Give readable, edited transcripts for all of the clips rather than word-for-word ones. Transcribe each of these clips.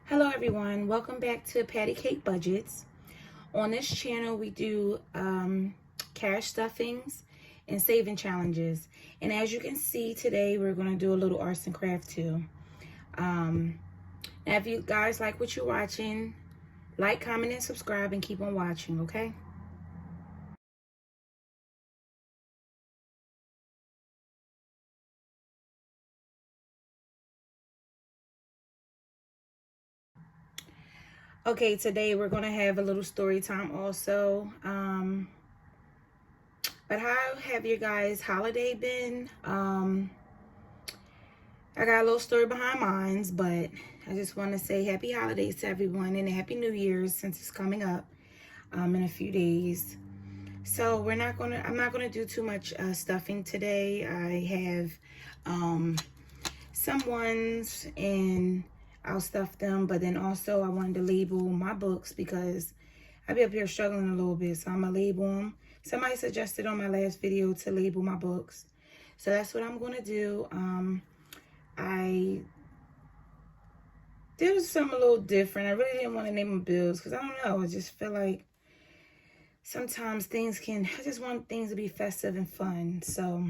Hello everyone, welcome back to Patty Cake Budgets. On this channel we do cash stuffings and saving challenges. And as you can see today, we're going to do a little arts and craft too. Now if you guys like what you're watching, like, comment, and subscribe and keep on watching, okay? Okay, today we're going to have a little story time also. But how have your guys' holiday been? I got a little story behind mine, but I just want to say happy holidays to everyone and a happy New Year's since it's coming up in a few days. So I'm not gonna do too much stuffing today. I have some ones and I'll stuff them, but then also I wanted to label my books because I be up here struggling a little bit, so I'm gonna label them. Somebody suggested on my last video to label my books, so that's what I'm gonna do. I did something a little different. I really didn't want to name them bills because I don't know. I just feel like sometimes I just want things to be festive and fun. So,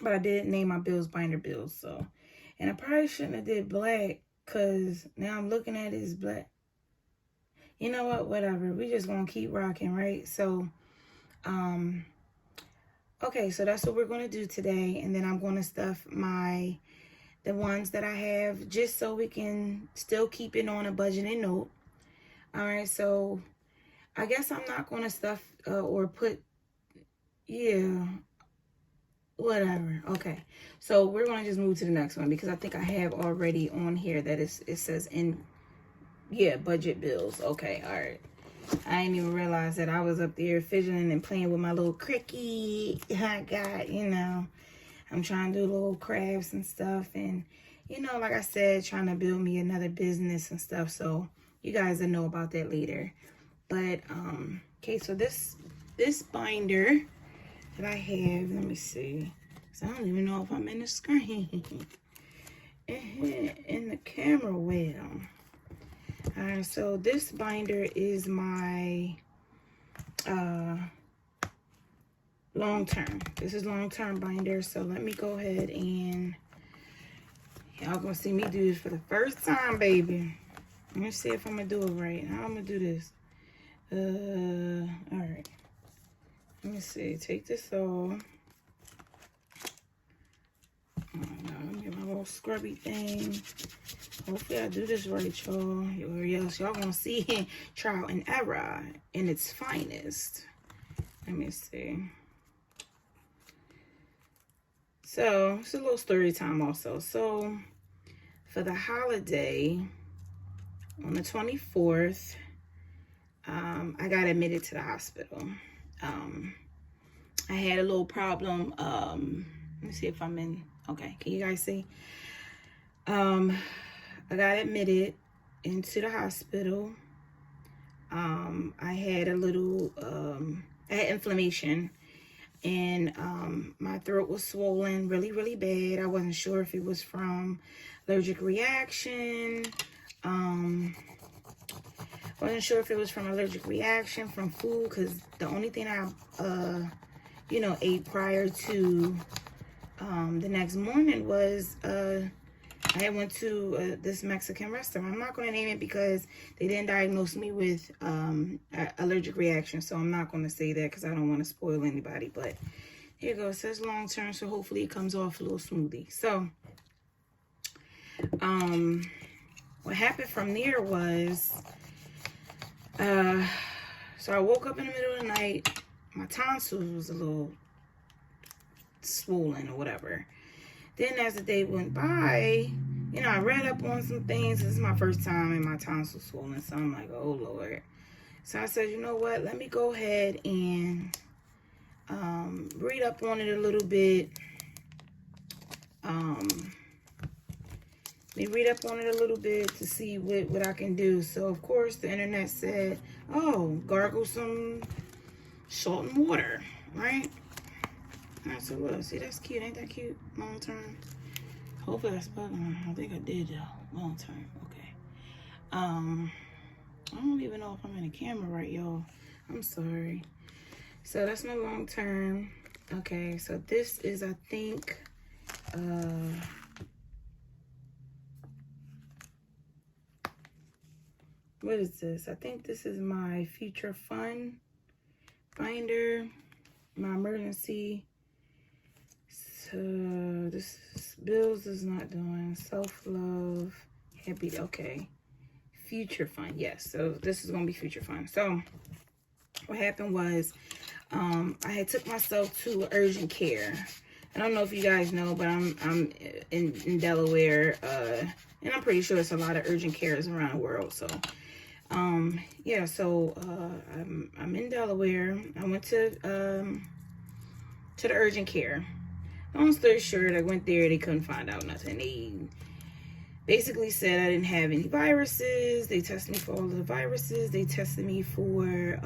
but I did name my bills binder bills. So, and I probably shouldn't have did black because now I'm looking at it as black. You know what? Whatever. We just gonna keep rocking, right? So, okay. So that's what we're gonna do today, and then I'm gonna stuff the ones that I have just so we can still keep it on a budgeting note. All right, so I guess I'm not going to stuff or put, yeah, whatever. Okay, so we're going to just move to the next one because I think I have already on here that it says budget bills. Okay, all right. I didn't even realize that I was up there fidgeting and playing with my little cricket. I got, I'm trying to do little crafts and stuff, and like I said, trying to build me another business and stuff, so you guys will know about that later. But okay, so this binder that I have, let me see, so I don't even know if I'm in the screen in the camera well. All right, so this binder is my long-term. This is long-term binder. So let me go ahead and y'all gonna see me do this for the first time, baby. Let me see if I'm gonna do it right. How I'm gonna do this? All right. Let me see. Take this off. Let me get my little scrubby thing. Hopefully I do this right, y'all. Or else y'all gonna see trial and error in its finest. Let me see. So it's a little story time also. So for the holiday on the 24th, I got admitted to the hospital. I had a little problem. Let me see if I'm in. Okay, can you guys see? I got admitted into the hospital. I had a little, I had inflammation. And my throat was swollen really, really bad. I wasn't sure if it was from allergic reaction. Wasn't sure if it was from allergic reaction from food, because the only thing I, ate prior to the next morning was I went to this Mexican restaurant. I'm not going to name it because they didn't diagnose me with allergic reaction. So I'm not going to say that because I don't want to spoil anybody. But here you go. It says long term. So hopefully it comes off a little smoothie. So what happened from there was, so I woke up in the middle of the night. My tonsils was a little swollen or whatever. Then as the day went by, I read up on some things. This is my first time in my tonsils swollen, so I'm like, oh Lord. So I said, you know what? Let me go ahead and read up on it a little bit. To see what I can do. So of course the internet said, oh, gargle some salt and water, right? Alright, so look, see, that's cute. Ain't that cute? Long term. Hopefully I spelled it. I think I did though. Long term. Okay. I don't even know if I'm in the camera right, y'all. I'm sorry. So that's my long term. Okay, so this is, I think, what is this? I think this is my future fund binder, my emergency. So this is bills is not doing, self-love, happy, okay. Future fund, yes. So this is gonna be future fund. So what happened was, I had took myself to urgent care. I don't know if you guys know, but I'm in Delaware, and I'm pretty sure it's a lot of urgent cares around the world. So, yeah. So I'm in Delaware. I went to the urgent care. Long story short, I went there. They couldn't find out nothing. They basically said I didn't have any viruses. They tested me for all of the viruses. They tested me for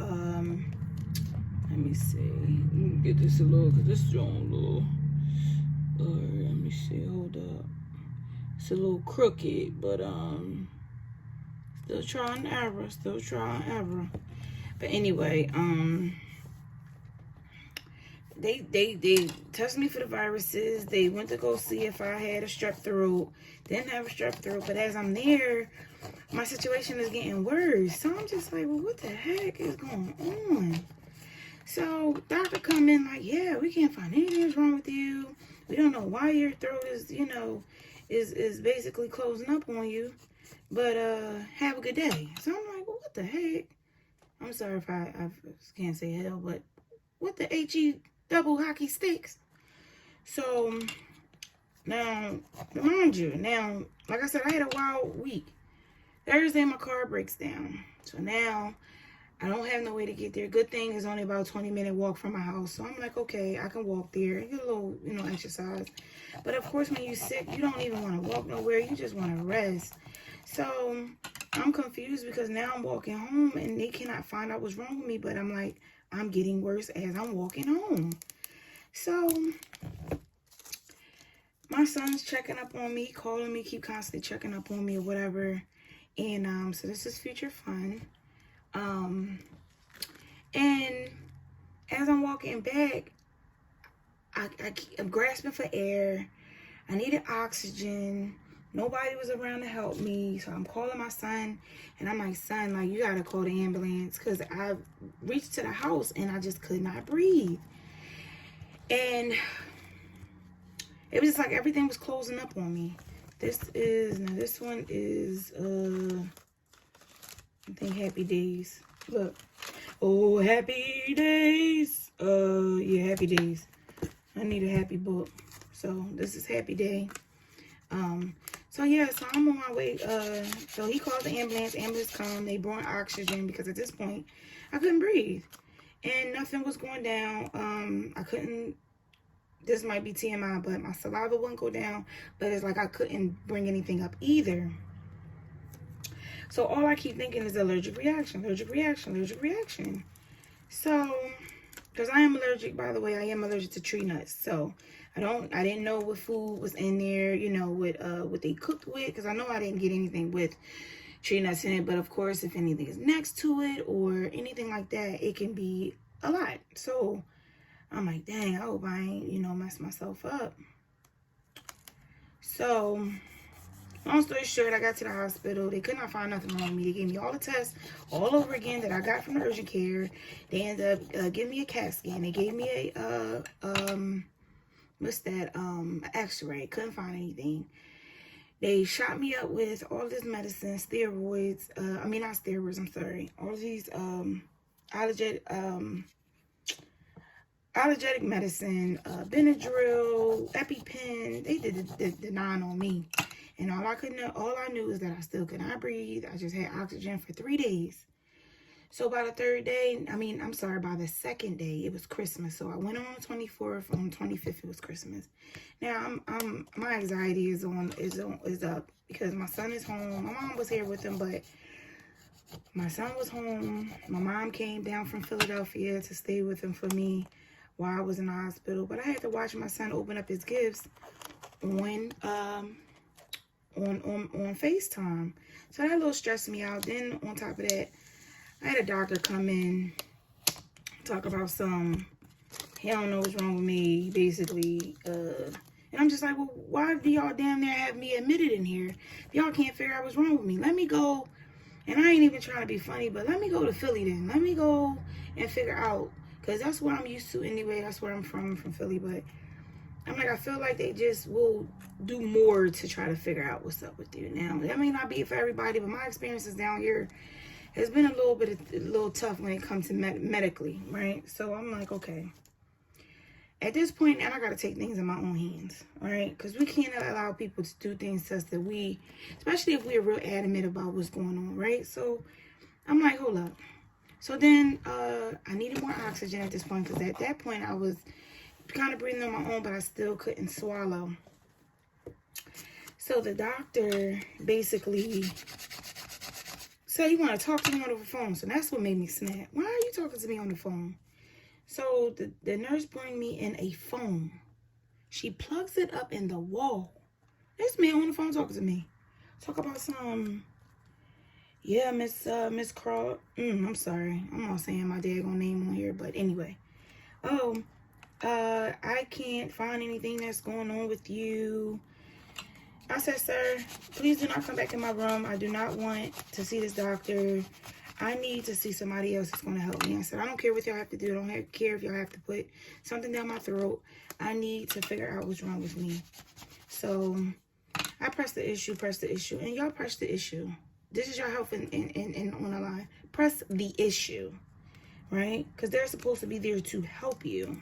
let me see. Let me get this a little, cause this is on a little. Alright, let me see. Hold up. It's a little crooked, but still trying error. Still trying error. But anyway, they tested me for the viruses. They went to go see if I had a strep throat. Didn't have a strep throat, but as I'm there, my situation is getting worse. So I'm just like, well, what the heck is going on? So doctor come in like, yeah, we can't find anything wrong with you. We don't know why your throat is, you know, is basically closing up on you. But have a good day. So I'm like, well, what the heck? I'm sorry if I can't say hell, but what the HE double hockey sticks? So now, remind you, now, like I said, I had a wild week. Thursday, my car breaks down. So now I don't have no way to get there. Good thing is only about a 20-minute walk from my house. So I'm like, okay, I can walk there, get a little, you know, exercise. But of course, when you're sick, you don't even want to walk nowhere. You just want to rest. So I'm confused because now I'm walking home and they cannot find out what's wrong with me. But I'm like, I'm getting worse as I'm walking home. So my son's checking up on me, calling me, keep constantly checking up on me or whatever. And so this is future fun. And as I'm walking back, I'm grasping for air. I needed oxygen. Nobody was around to help me. So I'm calling my son and I'm like, son, like, you gotta call the ambulance, because I reached to the house and I just could not breathe. And it was just like everything was closing up on me. This one is I think Happy Days. Look. Oh, Happy Days. Yeah, Happy Days. I need a happy book. So this is Happy Day. So yeah, so I'm on my way. So he called the ambulance. Ambulance come. They brought oxygen because at this point I couldn't breathe. And nothing was going down. I couldn't, this might be TMI, but my saliva wouldn't go down. But it's like I couldn't bring anything up either. So all I keep thinking is allergic reaction, allergic reaction, allergic reaction. So, because I am allergic, by the way, I am allergic to tree nuts. So I didn't know what food was in there, you know, what they cooked with, because I know I didn't get anything with tree nuts in it. But of course, if anything is next to it or anything like that, it can be a lot. So I'm like, dang, I hope I ain't, you know, mess myself up. So long story short, I got to the hospital. They could not find nothing wrong with me. They gave me all the tests all over again that I got from the urgent care. They ended up giving me a CAT scan. They gave me a what's that? X-ray. Couldn't find anything. They shot me up with all this medicine, steroids. I mean, not steroids. I'm sorry. All these allergic medicine, Benadryl, EpiPen. They did the nine on me. And all I knew is that I still could not breathe. I just had oxygen for 3 days. So by the third day, by the second day, it was Christmas. So I went on the 24th. On the 25th, it was Christmas. Now my anxiety is up because my son is home. My mom was here with him, but my son was home. My mom came down from Philadelphia to stay with him for me while I was in the hospital. But I had to watch my son open up his gifts on on FaceTime. So that little stressed me out. Then on top of that, I had a doctor come in, talk about he don't know what's wrong with me, basically. And I'm just like, well, why do y'all damn near have me admitted in here? If y'all can't figure out what's wrong with me, let me go. And I ain't even trying to be funny, but let me go to Philly then. Let me go and figure out, because that's what I'm used to anyway. That's where I'm from Philly. But I'm like, I feel like they just will do more to try to figure out what's up with you. Now, that may not be for everybody, but my experiences down here has been a little tough when it comes to medically, right? So I'm like, okay. At this point, now I got to take things in my own hands, all right? Because we can't allow people to do things to us that especially if we're real adamant about what's going on, right? So I'm like, hold up. So then I needed more oxygen at this point, because at that point I was kind of breathing on my own, but I still couldn't swallow. So the doctor basically said he wanted to talk to me on the phone. So that's what made me snap. Why are you talking to me on the phone? So the nurse bring me in a phone. She plugs it up in the wall. This man on the phone talking to me. Talk about yeah, Miss Craw. I'm sorry. I'm not saying my daggone name on here, but anyway. Oh, I can't find anything that's going on with you. I said, sir, please do not come back in my room. I do not want to see this doctor. I need to see somebody else that's going to help me. I said, I don't care what y'all have to do. I don't care if y'all have to put something down my throat. I need to figure out what's wrong with me. So I press the issue, and y'all press the issue. This is your health in on the line. Press the issue, right? Because they're supposed to be there to help you.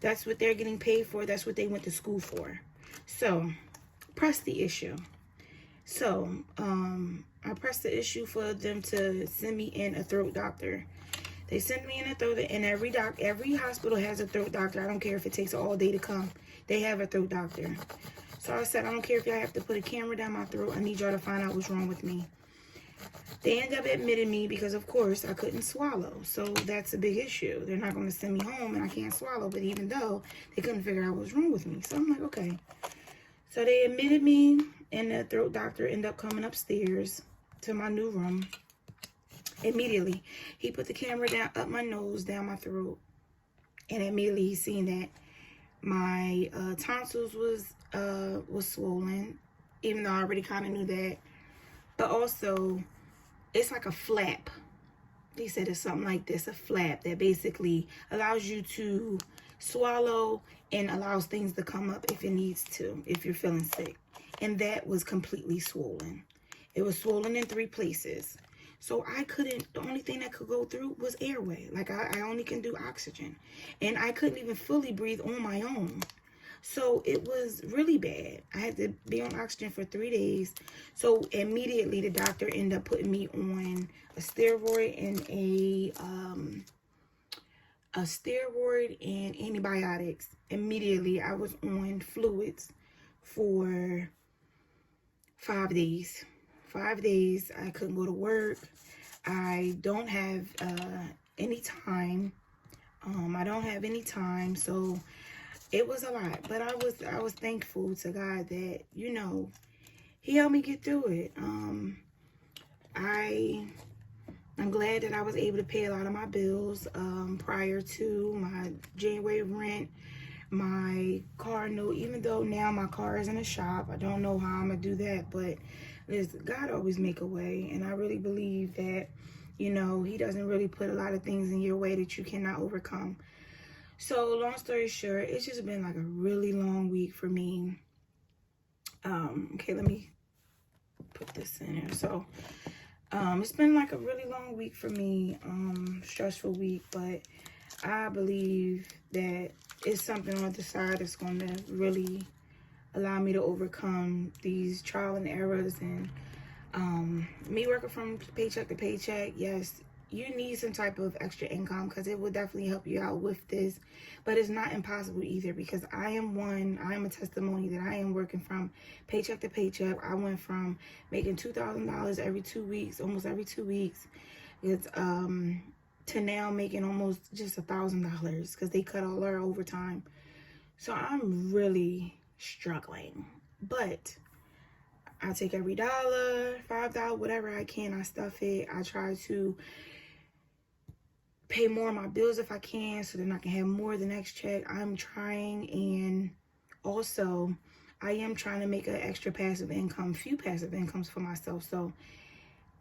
That's what they're getting paid for. That's what they went to school for. So press the issue. So I pressed the issue for them to send me in a throat doctor. They sent me in a throat, and every hospital has a throat doctor. I don't care if it takes all day to come. They have a throat doctor. So I said, I don't care if y'all have to put a camera down my throat. I need y'all to find out what's wrong with me. They ended up admitting me because, of course, I couldn't swallow. So that's a big issue. They're not going to send me home and I can't swallow. But even though they couldn't figure out what's wrong with me. So I'm like, okay. So they admitted me, and the throat doctor ended up coming upstairs to my new room. Immediately, he put the camera down, up my nose, down my throat. And immediately he seen that my tonsils was swollen, even though I already kind of knew that. But also, it's like a flap. They said it's something like this, a flap that basically allows you to swallow and allows things to come up if it needs to, if you're feeling sick. And that was completely swollen. It was swollen in 3 places. So I couldn't, the only thing that could go through was airway. Like I only can do oxygen. And I couldn't even fully breathe on my own. So it was really bad. I had to be on oxygen for 3 days. So immediately the doctor ended up putting me on a steroid and antibiotics. Immediately I was on fluids for 5 days. 5 days I couldn't go to work. I don't have any time. I don't have any time. So it was a lot, but I was thankful to God that, you know, he helped me get through it. I'm glad that I was able to pay a lot of my bills prior to my January rent, my car note, even though now my car is in a shop. I don't know how I'm going to do that, but God always make a way, and I really believe that, you know, he doesn't really put a lot of things in your way that you cannot overcome. So, long story short, it's just been like a really long week for me. Okay, let me put this in here. So, it's been like a really long week for me, stressful week, but I believe that it's something on the side that's going to really allow me to overcome these trial and errors. And me working from paycheck to paycheck, yes, you need some type of extra income because it will definitely help you out with this. But it's not impossible either, because I am a testimony that I am working from paycheck to paycheck. I went from making $2,000 every 2 weeks, almost every 2 weeks, to now making almost just $1,000 because they cut all our overtime. So I'm really struggling. But I take every dollar, $5, whatever I can, I stuff it. I try to pay more of my bills if I can, so then I can have more the next check. I'm trying, and also I am trying to make an extra passive income, few passive incomes for myself. So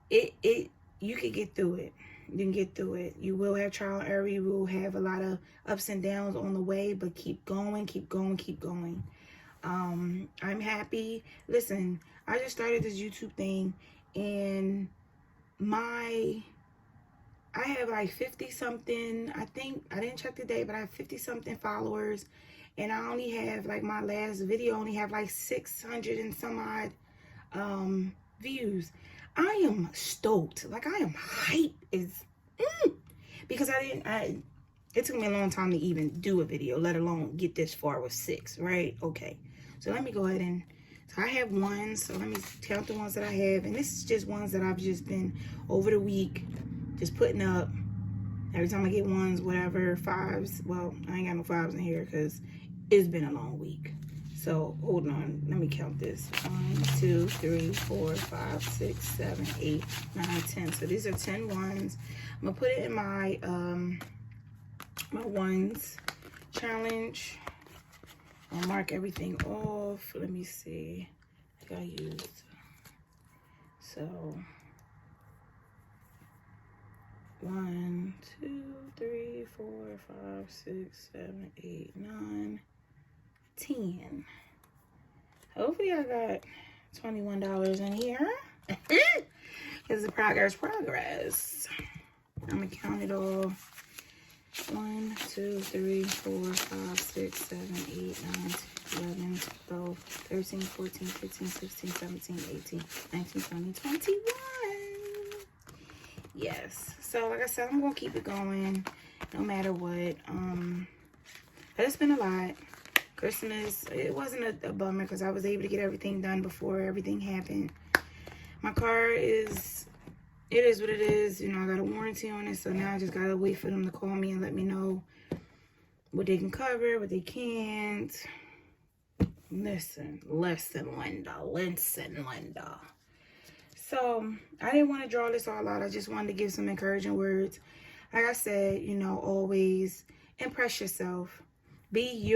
you can get through it. You can get through it. You will have trial and error. You will have a lot of ups and downs on the way, but keep going, keep going, keep going. I'm happy. Listen, I just started this YouTube thing, and I have like 50 something, I think, I didn't check the date, but I have 50 something followers, and I only have, like, my last video only have like 600 and some odd views. I am stoked. Like, I am hype because it took me a long time to even do a video, let alone get this far with 6, right? Okay, so let me go ahead and, so I have ones, so let me count the ones that I have, and this is just ones that I've just been over the week just putting up. Every time I get ones, whatever, 5s, well, I ain't got no 5s in here because it's been a long week. So hold on, let me count this. 1, 2, 3, 4, 5, 6, 7, 8, 9, 10. So these are 10 ones. I'm gonna put it in my my ones challenge. I'll mark everything off. Let me see. I think I used, so 1, 2, 3, 4, 5, 6, 7, 8, 9, 10. Hopefully I got $21 in here. Because the progress. I'm gonna count it all. 1, 2, 3, 4, 5, 6, 7, 8, 9, 11, 12, 13, 14, 15, 16, 17, 18, 19, 20, 21. Yes. So like I said, I'm gonna keep it going no matter what. But it's been a lot. Christmas, it wasn't a bummer because I was able to get everything done before everything happened. My car is what it is. You know, I got a warranty on it, so now I just gotta wait for them to call me and let me know what they can cover, what they can't. Listen, Linda. So I didn't want to draw this all out. I just wanted to give some encouraging words. Like I said, you know, always impress yourself. Be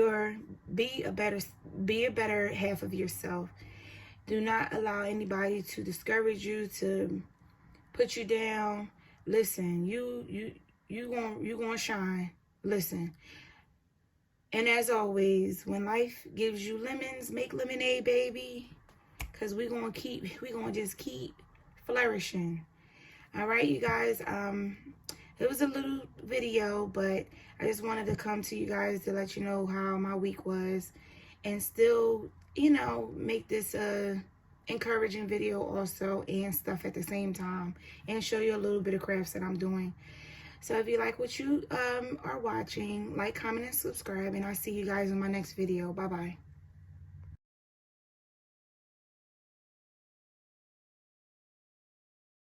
a better half of yourself. Do not allow anybody to discourage you, to put you down. Listen, you gonna shine. Listen. And as always, when life gives you lemons, make lemonade, baby. Cause we're gonna just keep flourishing. All right, you guys. It was a little video, but I just wanted to come to you guys to let you know how my week was, and still, you know, make this a encouraging video also, and stuff at the same time, and show you a little bit of crafts that I'm doing. So if you like what you are watching, like, comment, and subscribe, and I'll see you guys in my next video. Bye bye.